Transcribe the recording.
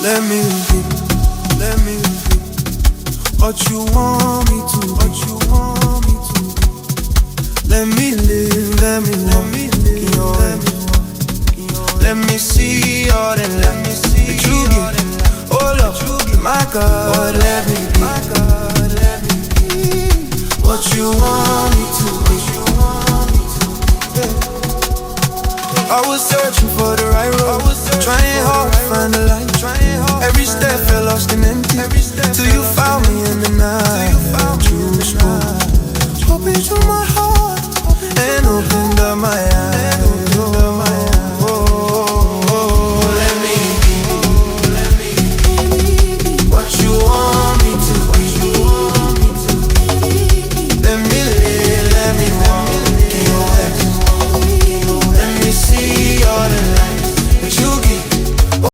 Let me repeat what you want me to, what you want me to. Let me live, let me live. Let me see all that, let me see that you get. Oh Lord, my God, let me be, my God, let me be what you want me to, what you want me to. Yeah. I was searching for the right road, trying hard to find the